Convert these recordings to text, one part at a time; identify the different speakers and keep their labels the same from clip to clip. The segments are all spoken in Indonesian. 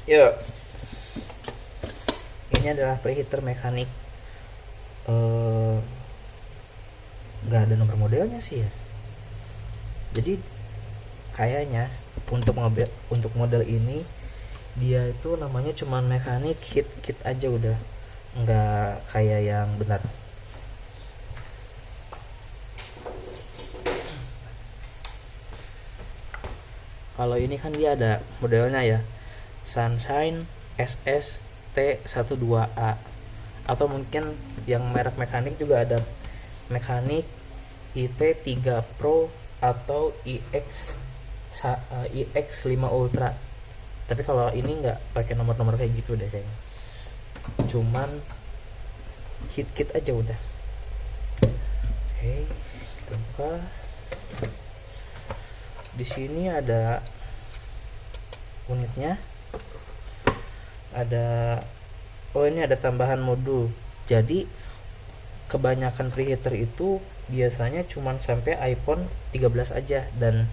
Speaker 1: Ya, ini adalah preheater mekanik. eh nggak ada nomor modelnya sih ya. Jadi kayaknya untuk model ini dia itu namanya cuman mekanik heat kit aja udah, nggak kayak yang benar. Kalau ini kan dia ada modelnya ya, Sunshine SST12A, atau mungkin yang merek mekanik juga ada mekanik IT3 Pro atau IX5 Ultra. Tapi kalau ini nggak pakai nomor-nomor kayak gitu deh kayaknya, cuman hit kit aja udah. Oke, kita buka. Di sini ada unitnya, ada ini ada tambahan modul. Jadi kebanyakan preheater itu biasanya cuman sampai iPhone 13 aja, dan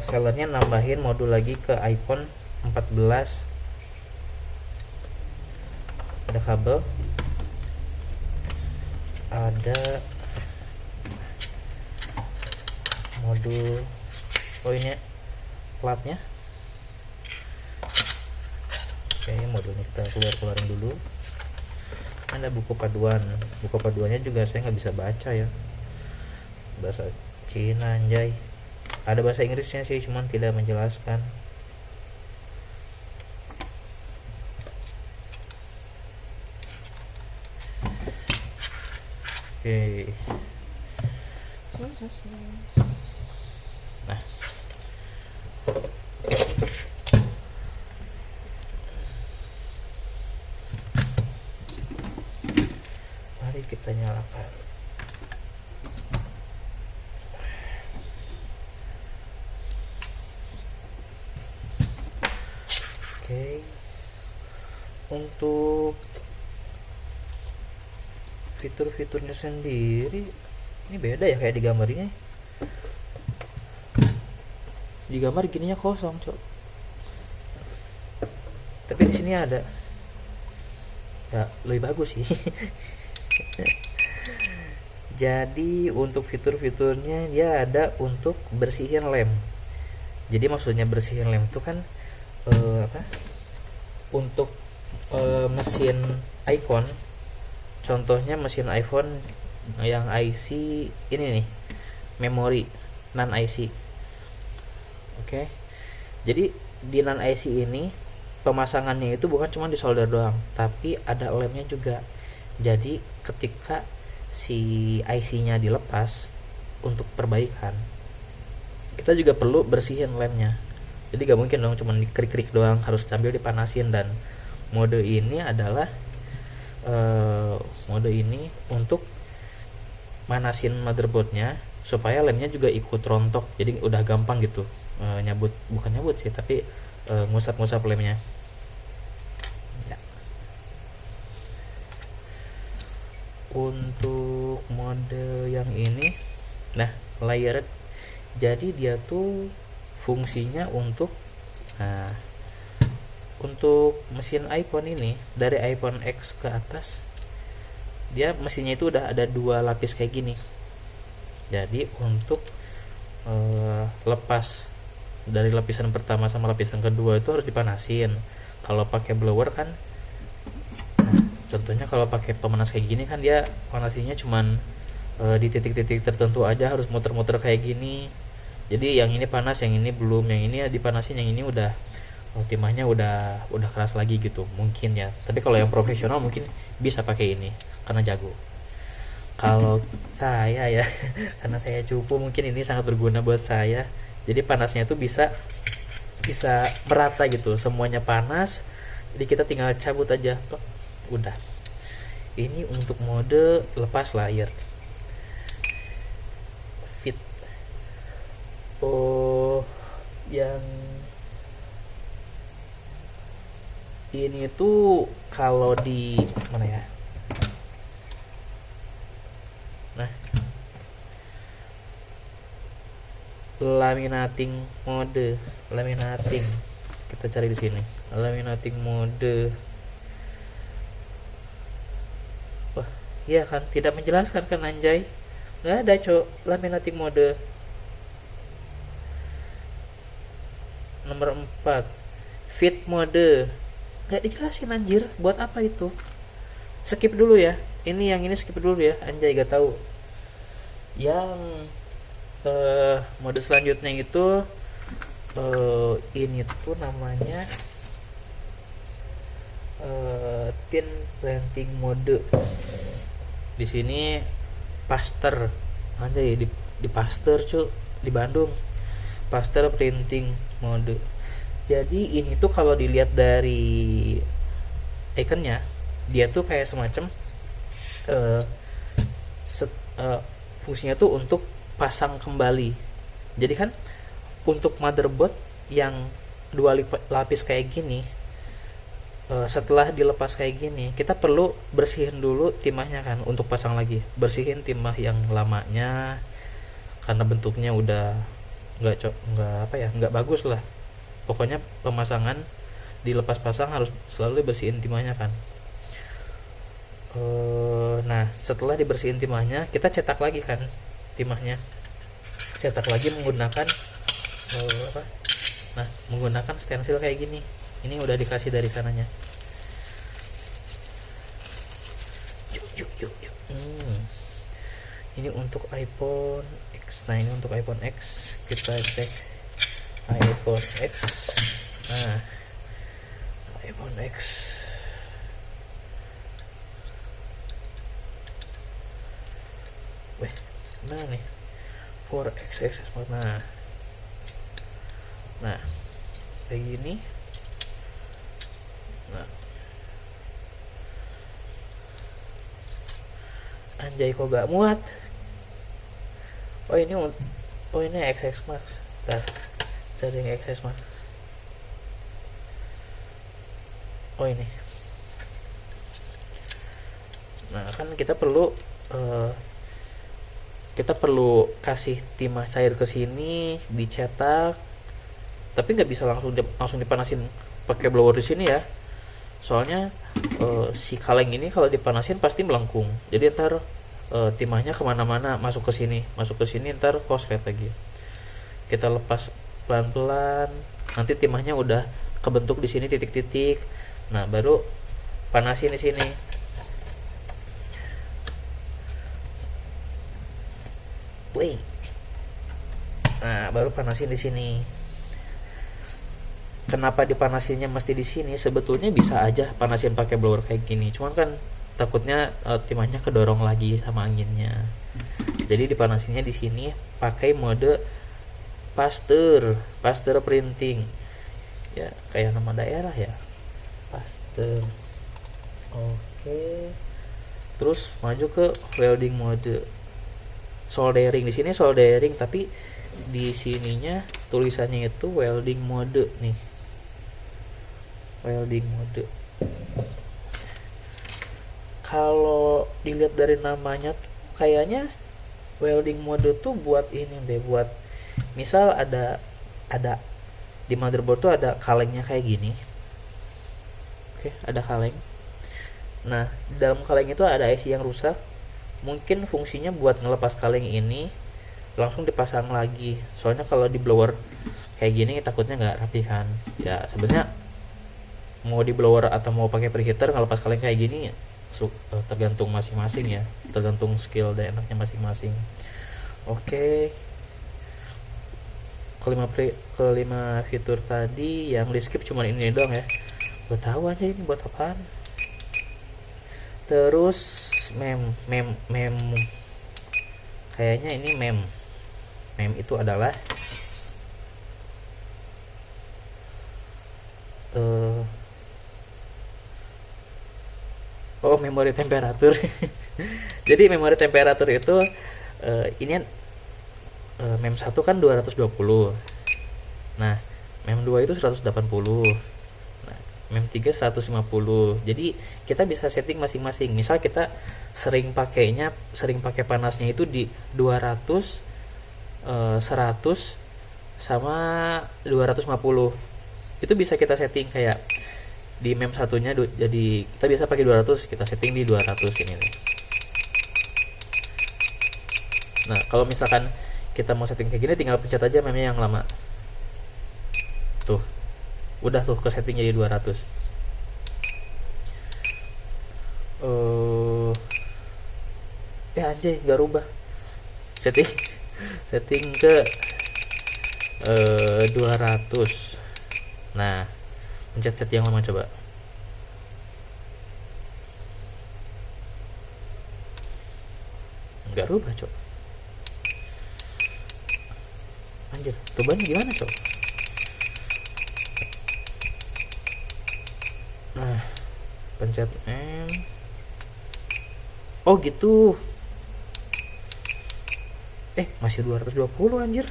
Speaker 1: sellernya nambahin modul lagi ke iPhone 14. Ada kabel, ada modul, ini platnya. Oke, modulnya kita keluarin dulu. Ada buku paduannya juga saya nggak bisa baca ya, bahasa Cina anjay. Ada bahasa Inggrisnya sih, cuman tidak menjelaskan. Oke, nah mari kita nyalakan. Oke, untuk fitur-fiturnya sendiri ini beda ya kayak di gambar ini. Di gambar gininya kosong, cok. Tapi di sini ada. Ya, lebih bagus sih. Jadi untuk fitur-fiturnya dia ada untuk bersihin lem. Jadi maksudnya bersihin lem itu kan apa? Untuk mesin iPhone, contohnya mesin iPhone yang IC ini nih, memori non IC. Oke. Jadi di non IC ini pemasangannya itu bukan cuma di solder doang, tapi ada lemnya juga. Jadi ketika si IC-nya dilepas untuk perbaikan, kita juga perlu bersihin lemnya. Jadi gak mungkin dong cuma dikrik-krik doang, harus sambil dipanasin. Dan mode ini adalah mode ini untuk manasin motherboardnya supaya lemnya juga ikut rontok. Jadi udah gampang gitu bukan nyabut sih, tapi ngusap-ngusap lemnya ya. Untuk mode yang ini, nah layered, jadi dia tuh fungsinya untuk untuk mesin iPhone ini, dari iPhone X ke atas, dia mesinnya itu udah ada 2 lapis kayak gini. Jadi untuk lepas dari lapisan pertama sama lapisan kedua itu harus dipanasin. Kalau pakai blower kan, contohnya kalau pakai pemanas kayak gini kan dia panasinya cuman di titik-titik tertentu aja, harus muter-muter kayak gini. Jadi yang ini panas, yang ini belum, yang ini dipanasin, yang ini udah timahnya udah keras lagi gitu mungkin ya. Tapi kalau yang profesional mungkin bisa pakai ini karena jago. Kalau saya ya karena saya cupu, mungkin ini sangat berguna buat saya. Jadi panasnya tuh bisa merata gitu, semuanya panas. Jadi kita tinggal cabut aja, udah. Ini untuk mode lepas layer. Fit. Yang ini tuh kalau di mana ya? Nah, laminating mode, laminating. Kita cari di sini laminating mode. Wah, iya kan, tidak menjelaskan kan anjay. Nggak ada cok laminating mode. Nomor 4 fit mode, nggak dijelasin anjir, buat apa itu. Skip dulu ya, yang ini skip dulu ya anjay, gak tahu. Yang mode selanjutnya itu ini tuh namanya thin planting mode. Di sini paster anjay, di paster cu, di Bandung paster printing mode. Jadi ini tuh kalau dilihat dari ikonnya, dia tuh kayak semacam fungsinya tuh untuk pasang kembali. Jadi kan untuk motherboard yang dua lapis kayak gini, setelah dilepas kayak gini, kita perlu bersihin dulu timahnya kan untuk pasang lagi. Bersihin timah yang lamanya karena bentuknya udah nggak bagus lah. Pokoknya pemasangan dilepas pasang harus selalu bersihin timahnya kan. Nah setelah dibersihin timahnya, kita cetak lagi kan timahnya, cetak lagi menggunakan menggunakan stensil kayak gini. Ini udah dikasih dari sananya. Yuk. Ini untuk iPhone X. Nah ini untuk iPhone X, kita cek iPhone X. Nah iPhone X, nah nih 4XX Smart. Nah kayak gini. Nah anjay kok gak muat. Ini XX Max. Cari yang XX Max. Ini. Nah kan kita perlu kasih timah cair ke sini, dicetak. Tapi nggak bisa langsung dipanasin pakai blower di sini ya. Soalnya si kaleng ini kalau dipanasin pasti melengkung. Jadi ntar timahnya kemana-mana, masuk ke sini ntar koslet lagi. Kita lepas pelan-pelan, nanti timahnya udah kebentuk di sini titik-titik. Nah baru panasin di sini. Nah baru panasin di sini. Kenapa dipanasinnya mesti di sini? Sebetulnya bisa aja panasin pakai blower kayak gini, cuman kan takutnya timahnya kedorong lagi sama anginnya. Jadi dipanasinnya di sini pakai mode paster printing. Ya kayak nama daerah ya, paster. Oke. Terus maju ke welding mode. Soldering, di sini soldering, tapi di sininya tulisannya itu welding mode nih. Welding mode. Kalau dilihat dari namanya tuh kayaknya welding mode tuh buat ini deh, buat misal ada di motherboard tuh ada kalengnya kayak gini. Oke, ada kaleng. Nah, di dalam kaleng itu ada IC yang rusak. Mungkin fungsinya buat ngelepas kaleng ini langsung dipasang lagi. Soalnya kalau di blower kayak gini takutnya nggak rapi kan. Ya sebenarnya mau di blower atau mau pakai preheater ngelepas kaleng kayak gini tergantung masing-masing ya, tergantung skill dan enaknya masing-masing. Oke. Kelima fitur tadi yang di skip cuma ini doang ya. Gue tahu aja ini buat apaan. Terus mem kayaknya ini mem itu adalah memori temperatur. Jadi memori temperatur itu ini mem 1 kan 220. Nah mem 2 itu 180. Mem 3 150. Jadi kita bisa setting masing-masing. Misal kita sering pakai panasnya itu di 200, 100 sama 250. itu bisa kita setting kayak di mem satunya jadi kita biasa pakai 200, kita setting di 200 ini nih. Nah kalau misalkan kita mau setting kayak gini, tinggal pencet aja memnya yang lama tuh, udah tuh ke setting jadi 200. Anjay nggak rubah setting setting ke 200. Nah pencet set yang lama coba. Nggak rubah cok, anjir rubahnya gimana cok. Nah pencet oh gitu, masih 220 anjir.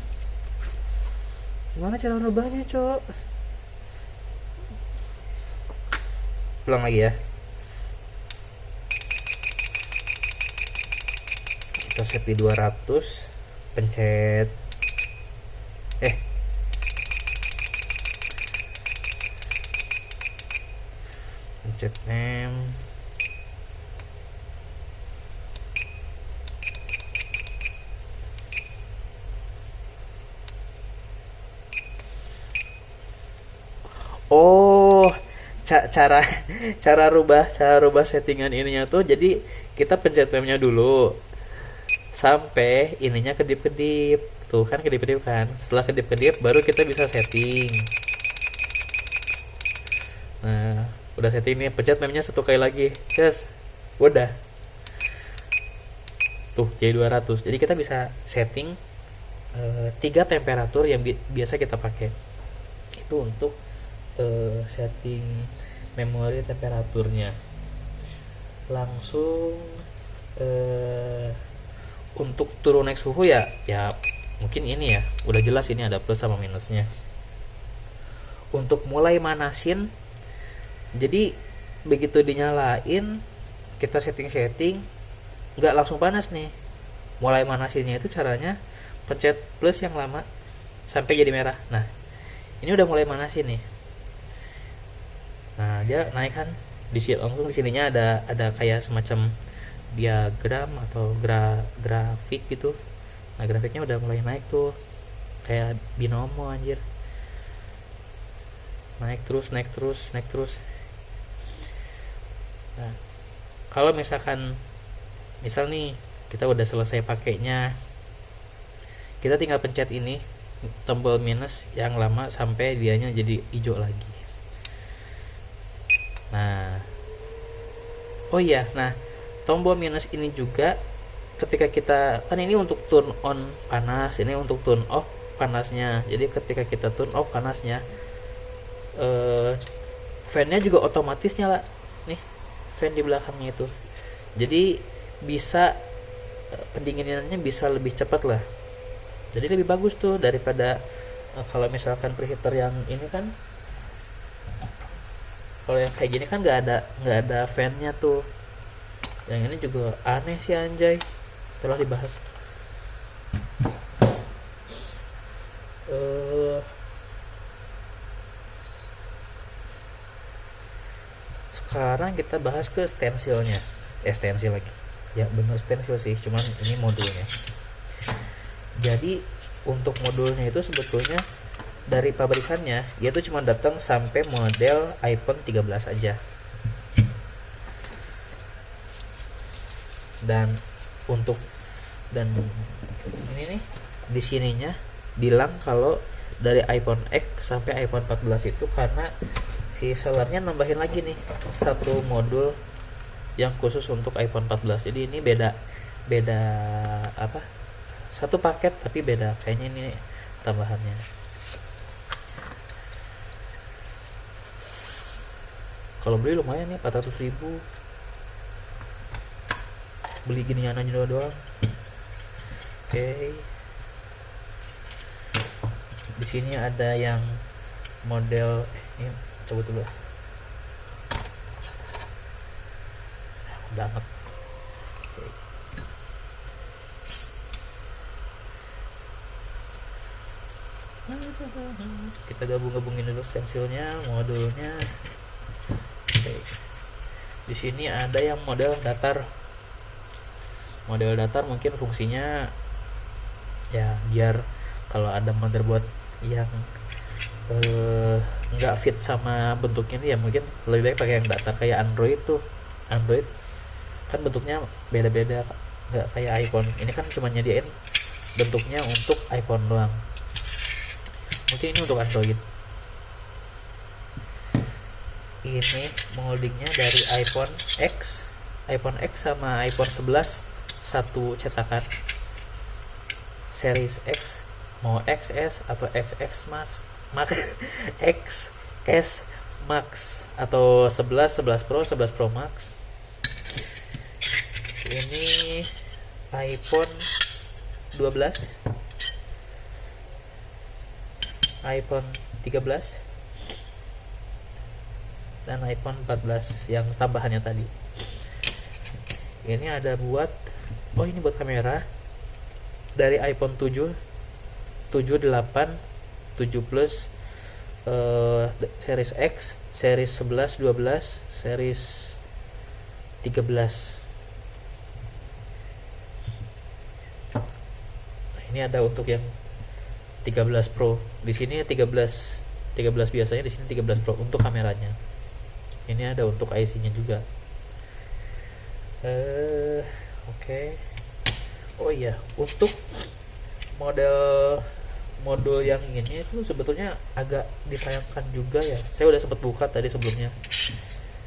Speaker 1: Gimana cara rubahnya cok? Ulang lagi ya, kita set di 200, pencet pencet oh cara cara rubah settingan ininya tuh, jadi kita pencet memnya dulu sampai ininya kedip-kedip tuh kan, kedip-kedip kan, setelah kedip-kedip baru kita bisa setting. Nah udah setting nih, pencet memnya satu kali lagi, yes, udah tuh jadi 200. Jadi kita bisa setting 3 temperatur yang biasa kita pakai itu untuk setting memori temperaturnya. Langsung untuk turun naik suhu ya mungkin ini ya udah jelas, ini ada plus sama minusnya. Untuk mulai manasin, jadi begitu dinyalain kita setting nggak langsung panas nih. Mulai manasinnya itu caranya pencet plus yang lama sampai jadi merah. Nah ini udah mulai manasin nih. Nah dia naik kan, di sini langsung di sininya ada kayak semacam diagram atau grafik gitu. Nah grafiknya udah mulai naik tuh kayak binomo anjir, naik terus. Nah kalau misal nih kita udah selesai pakainya, kita tinggal pencet ini tombol minus yang lama sampai dianya jadi hijau lagi. Nah oh iya, nah tombol minus ini juga ketika kita kan ini untuk turn on panas, ini untuk turn off panasnya. Jadi ketika kita turn off panasnya, fan-nya juga otomatis nyala nih, fan di belakangnya itu. Jadi bisa pendinginannya bisa lebih cepat lah. Jadi lebih bagus tuh daripada kalau misalkan preheater yang ini kan, kalau yang kayak gini kan nggak ada fan-nya tuh. Yang ini juga aneh sih anjay, telah dibahas. Sekarang kita bahas ke stensilnya. Stensil lagi ya, bener stensil sih, cuman ini modulnya. Jadi untuk modulnya itu sebetulnya dari pabrikannya dia tuh cuma datang sampai model iPhone 13 aja. Dan ini nih di sininya bilang kalau dari iPhone X sampai iPhone 14 itu karena si sellernya nambahin lagi nih satu modul yang khusus untuk iPhone 14. Jadi ini beda apa, satu paket tapi beda kayaknya ini tambahannya. Kalau beli lumayan nih 400.000, beli ginian aja doang. Oke. Di sini ada yang model ini, coba dulu. Udah amat. Kita gabungin dulu stensilnya, modulnya. Oke. Di sini ada yang model datar. Model datar mungkin fungsinya ya biar kalau ada motherboard yang nggak fit sama bentuknya ini, ya mungkin lebih baik pakai yang datar. Kayak Android tuh, Android kan bentuknya beda-beda, nggak kayak iPhone. Ini kan cuma nyediain bentuknya untuk iPhone doang, mungkin ini untuk Android. Ini moldingnya dari iPhone X sama iPhone 11 satu cetakan, series X, mau XS atau XX Max XS Max atau 11 Pro, 11 Pro Max. Ini iPhone 12, iPhone 13, dan iPhone 14 yang tambahannya tadi. Ini ada buat, ini buat kamera dari iPhone 7, 7, 8, 7 Plus, series X, series 11, 12, series 13. Nah, ini ada untuk yang 13 Pro. Di sini 13 biasanya, di sini 13 Pro untuk kameranya. Ini ada untuk IC-nya juga. Oke. Oh iya, untuk modul yang ini itu sebetulnya agak disayangkan juga ya. Saya udah sempat buka tadi sebelumnya.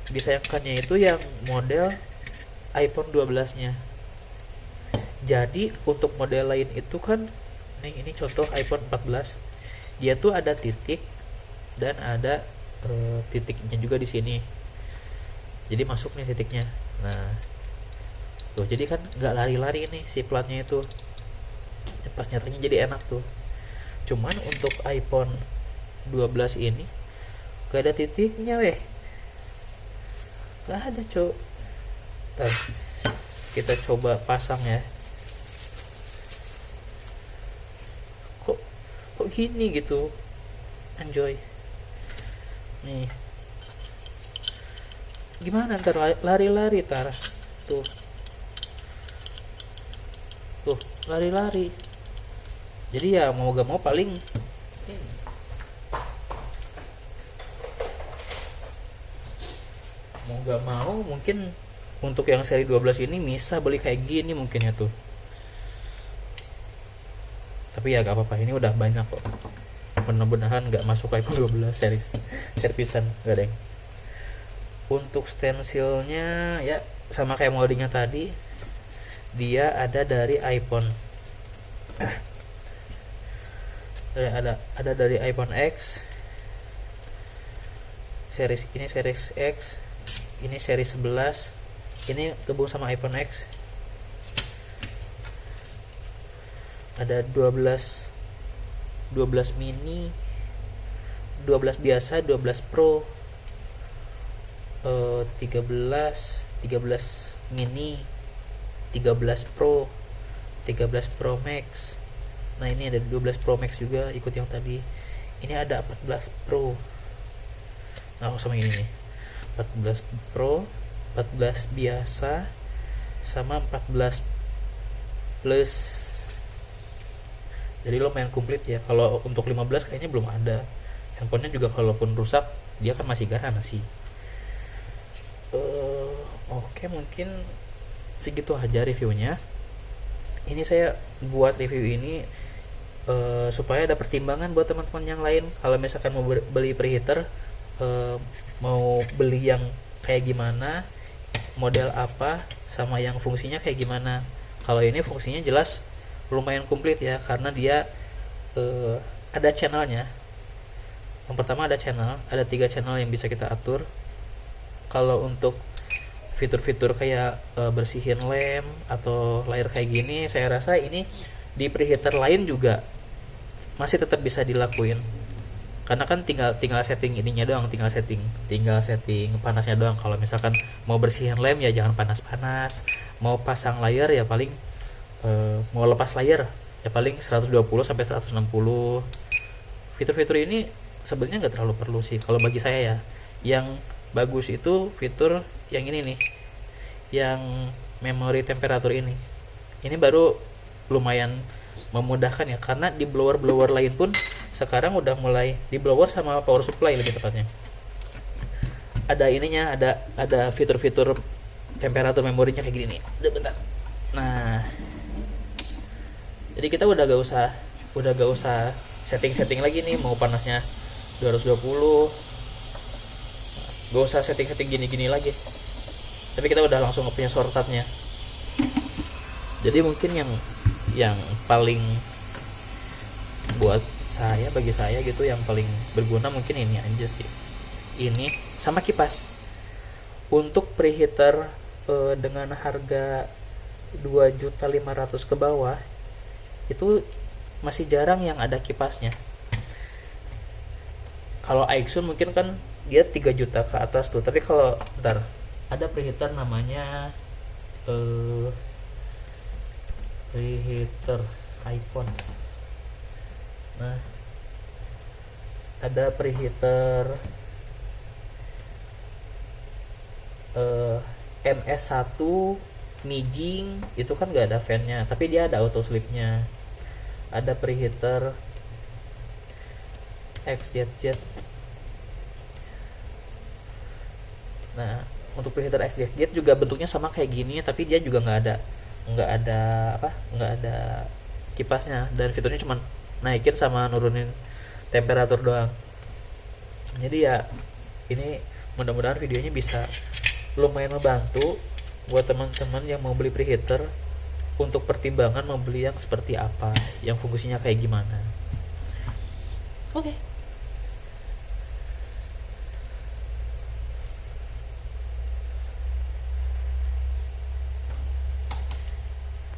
Speaker 1: Disayangkannya itu yang model iPhone 12-nya. Jadi untuk model lain itu kan, nih ini contoh iPhone 14. Dia tuh ada titik dan ada titiknya juga di sini. Jadi masuk nih titiknya. Nah, tuh jadi kan nggak lari-lari nih si platnya itu. Pas nyatanya jadi enak tuh. Cuman untuk iPhone 12 ini gak ada titiknya weh. Gak ada cok. Kita coba pasang ya. Kok gini gitu. Enjoy. Nih. Gimana ntar lari-lari tar. Tuh lari-lari. Jadi ya mau gak mau paling mungkin untuk yang seri 12 ini bisa beli kayak gini mungkin ya tuh. Tapi ya gak apa-apa, ini udah banyak kok. Mudah-mudahan gak masuk iPhone 12 servisan, gak ada yang. Untuk stensilnya ya sama kayak moldingnya tadi, dia ada dari iPhone. Ada dari iPhone X, series ini series X, ini series 11, ini gabung sama iPhone X. Ada 12 mini, 12 biasa, 12 Pro, 13 mini, 13 Pro, 13 Pro Max. Nah ini ada 12 Pro Max juga ikut yang tadi. Ini ada 14 Pro. Nah sama ini nih, 14 Pro, 14 biasa, sama 14 Plus. Jadi lumayan komplit ya. Kalau untuk 15 kayaknya belum ada. Handphonenya juga kalaupun rusak dia kan masih garansi. Oke, mungkin segitu aja reviewnya. Ini saya buat review ini supaya ada pertimbangan buat teman-teman yang lain. Kalau misalkan mau beli preheater, mau beli yang kayak gimana, model apa, sama yang fungsinya kayak gimana. Kalau ini fungsinya jelas lumayan komplit ya, karena dia ada channelnya. Yang pertama ada 3 channel yang bisa kita atur. Kalau untuk fitur-fitur kayak bersihin lem atau layar kayak gini, saya rasa ini di preheater lain juga masih tetap bisa dilakuin, karena kan tinggal setting ininya doang, tinggal setting panasnya doang. Kalau misalkan mau bersihin lem ya jangan panas-panas, mau pasang layar ya paling mau lepas layar ya paling 120 sampai 160. fitur-fitur ini sebenarnya nggak terlalu perlu sih kalau bagi saya ya. Yang bagus itu fitur yang ini nih, yang memori temperatur ini baru lumayan memudahkan ya, karena di blower lain pun sekarang udah mulai, di blower sama power supply lebih tepatnya, ada ininya, ada fitur-fitur temperatur memorinya kayak gini nih. Udah bentar. Nah, jadi kita udah gak usah setting lagi nih, mau panasnya 220, gak usah setting gini lagi, tapi kita udah langsung punya shortcutnya. Jadi mungkin yang paling bagi saya gitu, yang paling berguna mungkin ini aja sih, ini sama kipas. Untuk preheater dengan harga 2.500.000 ke bawah itu masih jarang yang ada kipasnya. Kalau Aixun mungkin kan dia 3 juta ke atas tuh, tapi kalau ada preheater namanya preheater iPhone. Nah, ada preheater MS1 Mijing, itu kan gak ada fan-nya, tapi dia ada auto sleep-nya. Ada preheater XZZ. Nah, untuk preheater XZZ juga bentuknya sama kayak gini, tapi dia juga nggak ada kipasnya, dan fiturnya cuma naikin sama nurunin temperatur doang. Jadi ya ini mudah-mudahan videonya bisa lumayan membantu buat teman-teman yang mau beli preheater, untuk pertimbangan mau beli yang seperti apa, yang fungsinya kayak gimana. Oke.